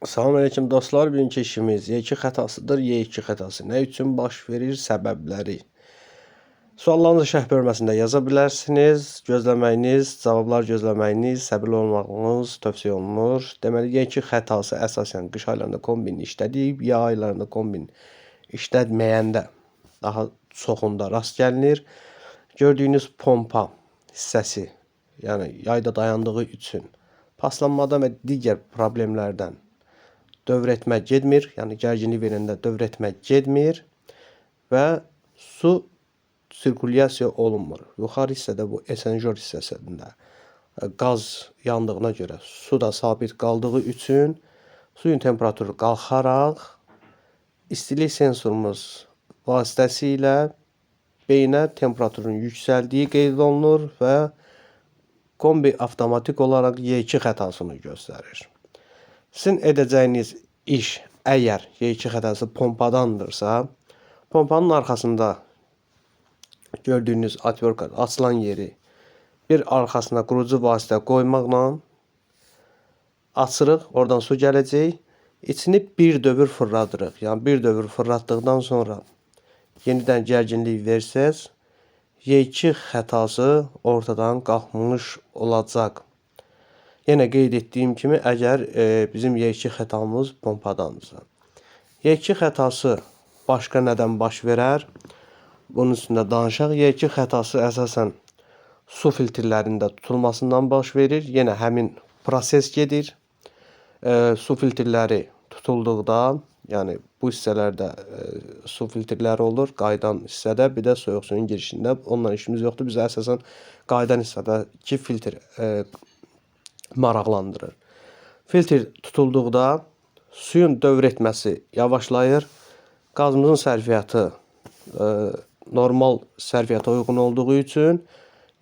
Salamünaleyküm dostlar, bugünkü işimiz Y2 xətasıdır. Y2 xətası nə üçün baş verir, səbəbləri. Suallarınızı şərh bölməsində yaza bilərsiniz. Gözləməyiniz, cavablar gözləməyiniz, səbirli olmağınız tövsiyə olunur. Deməli, Y2 xətası əsasən qış aylarında kombin işlədib, yay aylarında kombin işlətməyəndə daha çoxunda rast gəlinir. Gördüyünüz pompa hissəsi, yəni yayda dayandığı üçün paslanmadan və digər problemlərdən dövr etmə getmir, yəni gərginlik verəndə dövr etmə getmir və su sirkulyasiya olunmur. Yuxarı hissədə bu esenjor hissəsində qaz yandığına görə su da sabit qaldığı üçün suyun temperaturu qalxaraq istilik sensorumuz vasitəsilə beynə temperaturun yüksəldiyi qeyd olunur və kombi avtomatik olaraq Y2 xətasını göstərir. Sizin edəcəyiniz iş əgər Y2 xətası pompadandırsa, pompanın arxasında gördüyünüz atverka açılan yeri bir arxasına qurucu vasitə qoymaqla açırıq, oradan su gələcək, içini bir dövr fırladırıq. Yəni bir dövr fırlatdıqdan sonra yenidən gərginlik versəz, Y2 xətası ortadan qalxmış olacaq. Yenə qeyd etdiyim kimi, əgər bizim Y2 xətamız pompadandırsa. Y2 xətası başqa nədən baş verər? Bunun üstündə danışaq. Y2 xətası əsasən su filtrlərində tutulmasından baş verir. Yenə həmin proses gedir. Su filtrləri tutulduqda, yəni bu hissələrdə su filtrləri olur, qayıdan hissədə, bir də soyuq suyun girişində. Onunla işimiz yoxdur. Bizə əsasən qayıdan hissədəki filtr maraqlandırır. Filtr tutulduqda suyun dövr etməsi yavaşlayır. Qazımızın sərfiyyatı normal sərfiyyata uyğun olduğu üçün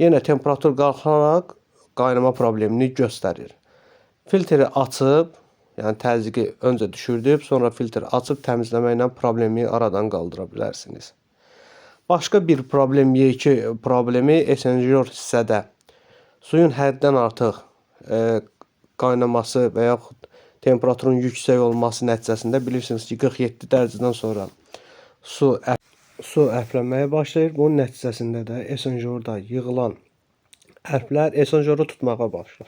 yenə temperatur qalxaraq qaynama problemini göstərir. Filtri açıb, yəni təzyiqi öncə düşürdüb, sonra filtri açıb təmizləməklə problemi aradan qaldıra bilərsiniz. Başqa bir problem Y2 problemi esenjor hissədə suyun həddən artıq qaynaması və yaxud temperaturun yüksək olması nəticəsində bilirsiniz ki, 47 dərəcədən sonra su əflənməyə başlayır. Bunun nəticəsində də esenjorda yığılan ərklər esenjoru tutmağa başlar.